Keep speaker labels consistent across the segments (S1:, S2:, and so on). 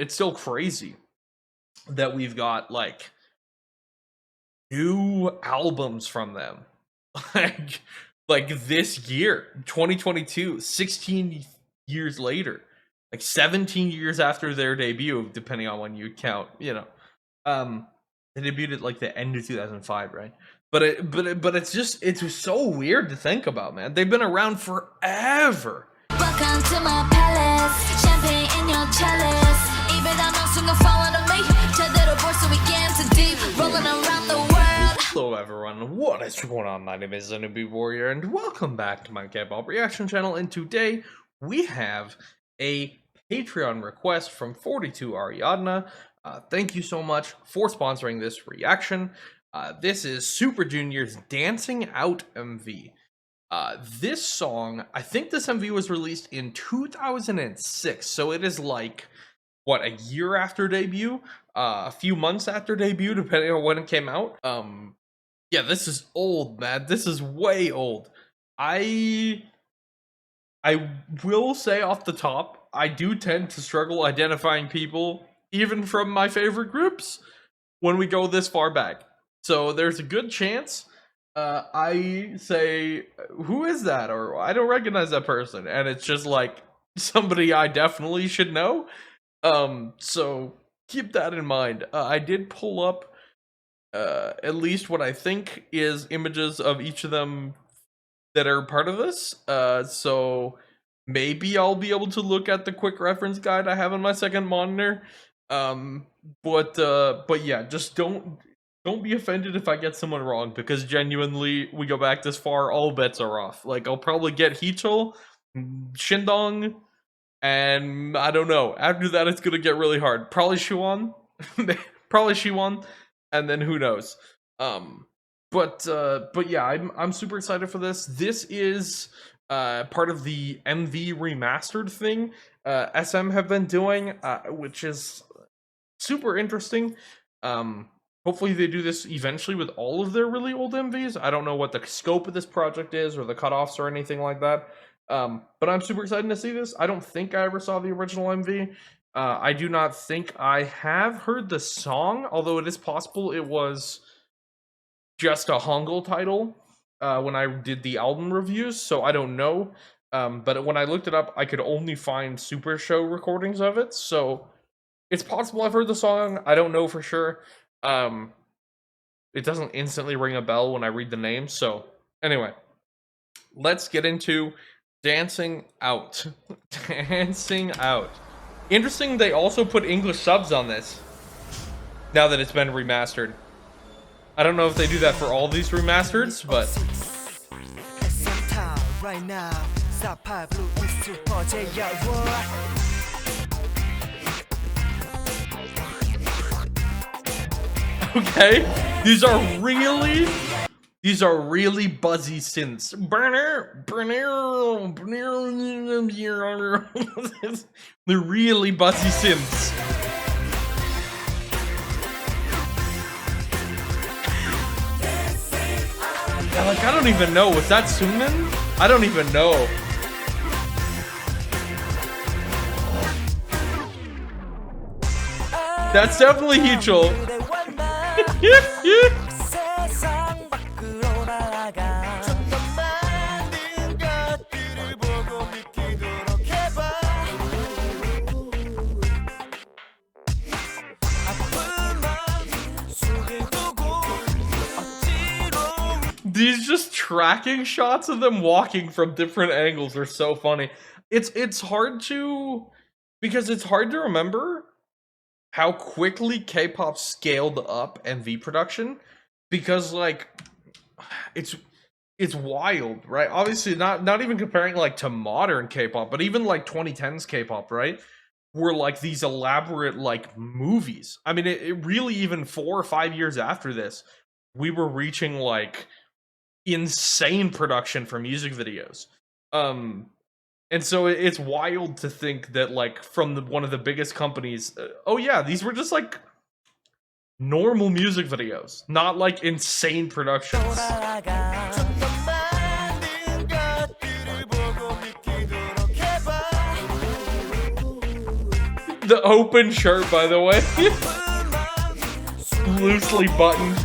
S1: still crazy that we've got like new albums from them like this year, 2022, 16 years later, like 17 years after their debut, depending on when you count, you know. They debuted at like the end of 2005, right? But it's just so weird to think about, man. They've been around forever.
S2: Welcome to my palace, champagne in your chalice. Even I know soon follow me. 제대로 볼 수 있게 deep, rolling around the world.
S1: Hello everyone, what is going on? My name is Newbie Warrior, and welcome back to my K-pop reaction channel. And today we have a Patreon request from 42 Ariadna. Thank you so much for sponsoring this reaction. This is SuperJunior's Dancing Out MV. This song, I think this MV was released in 2006, so it is like, what, a year after debut? A few months after debut, depending on when it came out. Yeah, this is old, man. This is way old. I will say off the top, I do tend to struggle identifying people, even from my favorite groups, when we go this far back. So there's a good chance I say, who is that? Or I don't recognize that person. And it's just like somebody I definitely should know. So keep that in mind. I did pull up at least what I think is images of each of them that are part of this. So maybe I'll be able to look at the quick reference guide I have on my second monitor. But yeah, just don't be offended if I get someone wrong, because genuinely, we go back this far, all bets are off. Like, I'll probably get Heechul, Shindong, and I don't know. After that, it's gonna get really hard. Probably Shuan, probably Shiwon, and then who knows. But yeah, I'm super excited for this. This is part of the MV remastered thing SM have been doing, which is super interesting. Hopefully they do this eventually with all of their really old MVs. I don't know what the scope of this project is or the cutoffs or anything like that. But I'm super excited to see this. I don't think I ever saw the original MV. I do not think I have heard the song, although it is possible it was just a Hangul title when I did the album reviews, so I don't know. But when I looked it up, I could only find Super Show recordings of it, so it's possible I've heard the song. I don't know for sure. It doesn't instantly ring a bell when I read the name, so anyway, let's get into Dancing Out. Dancing Out. Interesting, they also put English subs on this, now that it's been remastered. I don't know if they do that for all these remasters, but... Okay, these are really buzzy synths. They're really buzzy synths. Yeah, like, I don't even know. Was that Sumin? I don't even know. That's definitely Heechul. These just tracking shots of them walking from different angles are so funny. It's hard to, because it's hard to remember how quickly K-pop scaled up MV production, because like it's wild, right? Obviously not even comparing like to modern K-pop, but even like 2010s K-pop, right? Were like these elaborate like movies. I mean, it really, even 4 or 5 years after this, we were reaching like insane production for music videos. And so it's wild to think that, like, from one of the biggest companies, oh yeah, these were just like normal music videos, not like insane productions. The open shirt, by the way. Loosely buttoned.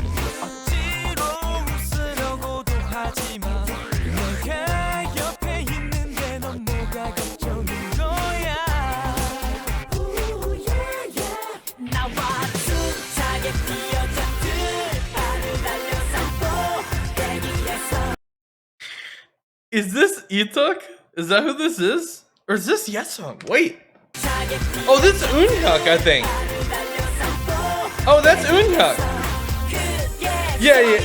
S1: Is this Ituk? Is that who this is? Or is this Yesung? Wait. Oh, this is Eunhyuk, I think. Oh, that's Eunhyuk. Yeah.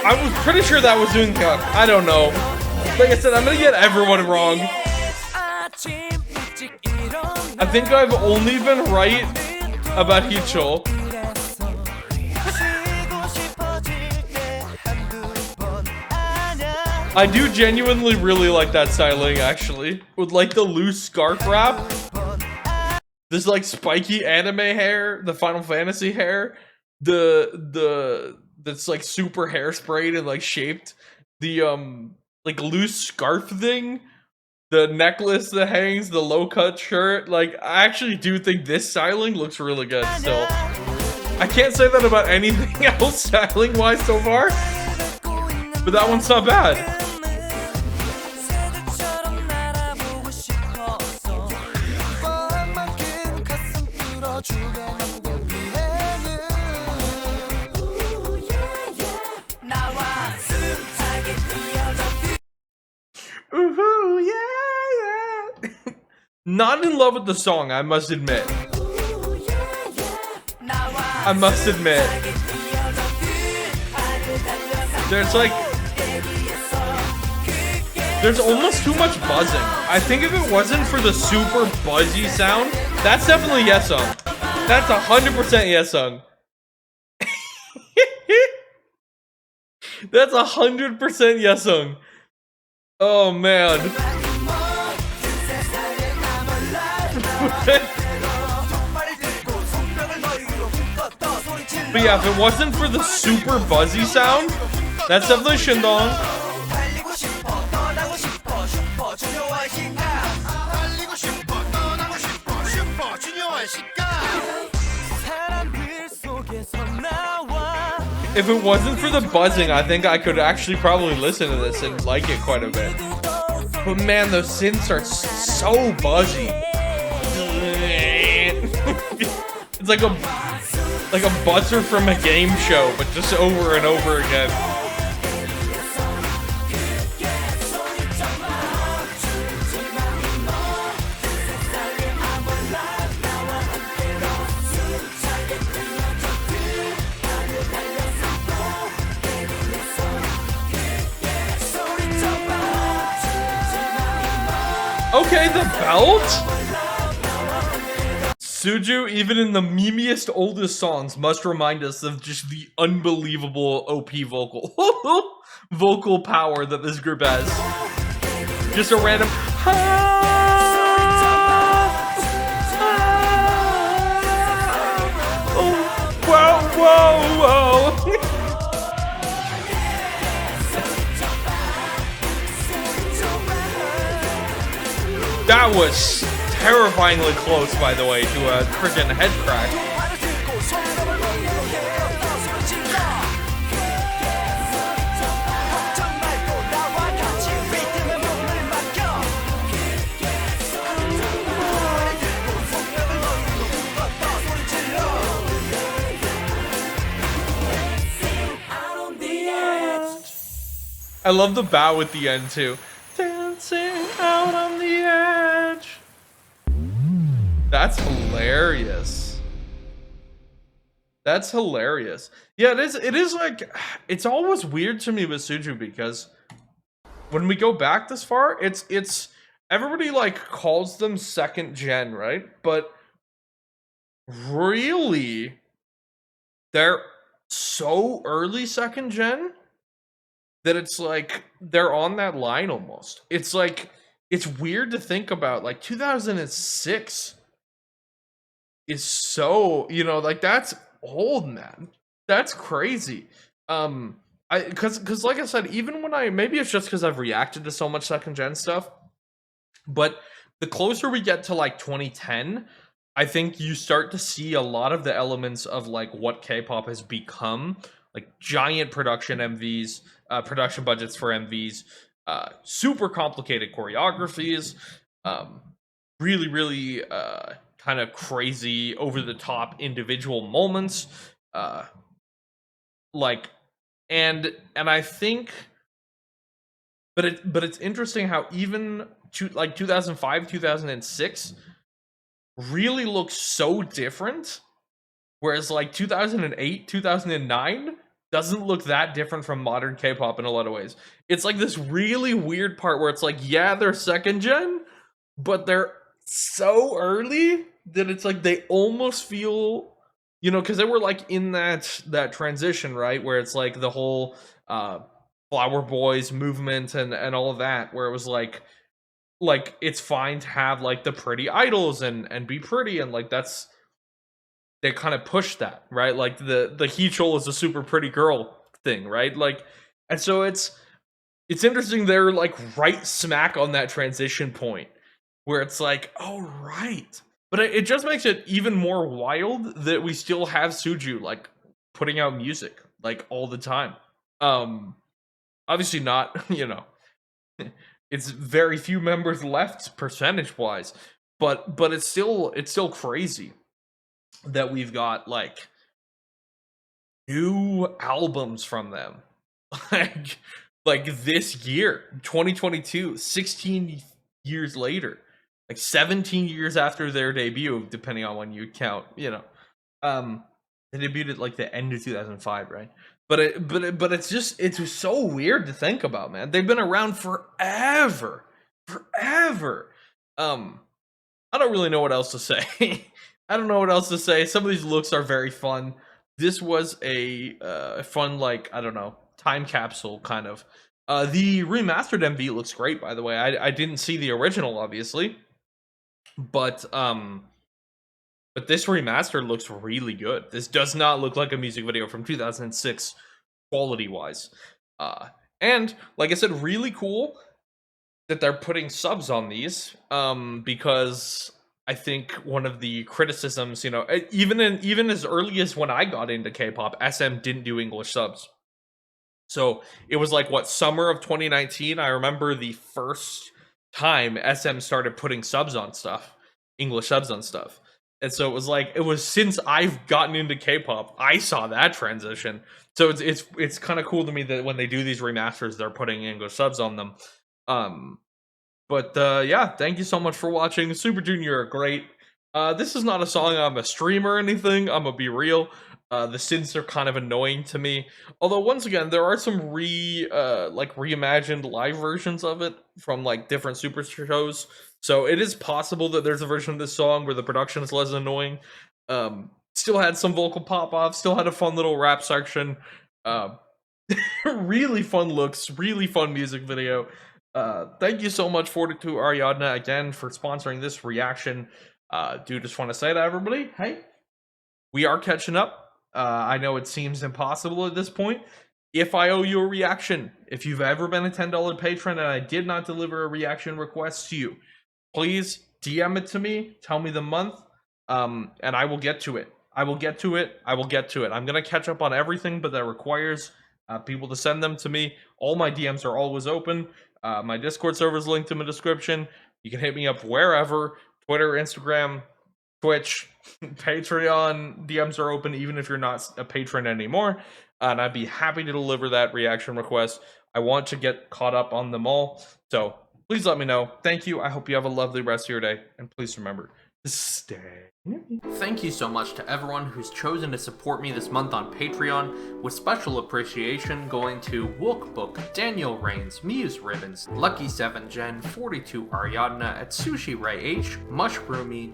S1: I was pretty sure that was Eunhyuk. I don't know. Like I said, I'm gonna get everyone wrong. I think I've only been right about Hichul. I do genuinely really like that styling, actually. With like the loose scarf wrap. This like spiky anime hair, the Final Fantasy hair, that's like super hairsprayed and like shaped, the like loose scarf thing, the necklace that hangs, the low cut shirt. Like I actually do think this styling looks really good still. I can't say that about anything else styling wise so far, but that one's not bad. Ooh, yeah. Not in love with the song, I must admit. I must admit. There's almost too much buzzing. I think if it wasn't for the super buzzy sound, that's definitely Yesung. That's 100% Yesung. That's 100% Yesung. Oh man. But yeah, if it wasn't for the super buzzy sound, that's definitely Shindong. If it wasn't for the buzzing, I think I could actually probably listen to this and like it quite a bit. But man, those synths are so buzzy. It's like a buzzer from a game show, but just over and over again. Okay, the belt? SuJu, even in the memeiest, oldest songs, must remind us of just the unbelievable OP vocal power that this group has. Just a random whoa. That was terrifyingly close, by the way, to a freaking head crack. I love the bow at the end, too. Dancing out on the edge. That's hilarious. That's hilarious. Yeah, it is like, it's always weird to me with SuJu because when we go back this far, it's everybody like calls them second gen, right? But really, they're so early second gen that it's like they're on that line almost. It's like, it's weird to think about. Like 2006 is so, you know, like that's old, man. That's crazy. Cause like I said, even when maybe it's just because I've reacted to so much second gen stuff, But the closer we get to like 2010, I think you start to see a lot of the elements of like what K-pop has become, like giant production MVs, production budgets for MVs, super complicated choreographies, really, really kind of crazy, over the top individual moments, like, and I think, but it's interesting how even like 2005, 2006 really looks so different, whereas like 2008, 2009 doesn't look that different from modern K-pop in a lot of ways. It's like this really weird part where it's like, yeah, they're second gen, but they're so early that it's like they almost feel, you know, because they were like in that transition, right, where it's like the whole Flower Boys movement and all of that, where it was like it's fine to have like the pretty idols and be pretty, and like that's, they kind of push that, right? Like the Heechul is a super pretty girl thing, right? Like, and so it's interesting they're like right smack on that transition point where it's like, oh right. But it just makes it even more wild that we still have SuJu like putting out music like all the time. Obviously not, you know, it's very few members left percentage wise, but it's still crazy that we've got like new albums from them like this year, 2022, 16 years later, like 17 years after their debut, depending on when you count, you know. They debuted at like the end of 2005, right? But it's just, it's so weird to think about, man. They've been around forever. I don't really know what else to say. I don't know what else to say. Some of these looks are very fun. This was a fun, like, I don't know, time capsule kind of. The remastered MV looks great, by the way. I didn't see the original, obviously, but this remaster looks really good. This does not look like a music video from 2006, quality-wise. And like I said, really cool that they're putting subs on these, because I think one of the criticisms, you know, even as early as when I got into K-pop, SM didn't do English subs. So it was like, what, summer of 2019? I remember the first time SM started putting subs on stuff, English subs on stuff. And so it was since I've gotten into K-pop, I saw that transition. So it's kind of cool to me that when they do these remasters, they're putting English subs on them. But yeah, thank you so much for watching. Super Junior are great. This is not a song I'm a streamer or anything, I'm gonna be real. The synths are kind of annoying to me. Although, once again, there are some reimagined live versions of it from like different super shows. So it is possible that there's a version of this song where the production is less annoying. Still had some vocal pop-offs, still had a fun little rap section. Really fun looks, really fun music video. Thank you so much, 42 Ariadna, again, for sponsoring this reaction. Do just want to say to everybody, hey, we are catching up. I know it seems impossible at this point. If I owe you a reaction, if you've ever been a $10 patron and I did not deliver a reaction request to you, please DM it to me, tell me the month, and I will get to it. I will get to it. I'm going to catch up on everything, but that requires people to send them to me. All my DMs are always open. My Discord server is linked in the description. You can hit me up wherever. Twitter, Instagram, Twitch, Patreon. DMs are open even if you're not a patron anymore. And I'd be happy to deliver that reaction request. I want to get caught up on them all. So please let me know. Thank you. I hope you have a lovely rest of your day. And please remember to stay. Thank you so much to everyone who's chosen to support me this month on Patreon, with special appreciation going to Wookbook, Daniel Rains, Muse Ribbons, Lucky 7 Gen, 42 Ariadna, at Sushi Ray H, Mushroomy,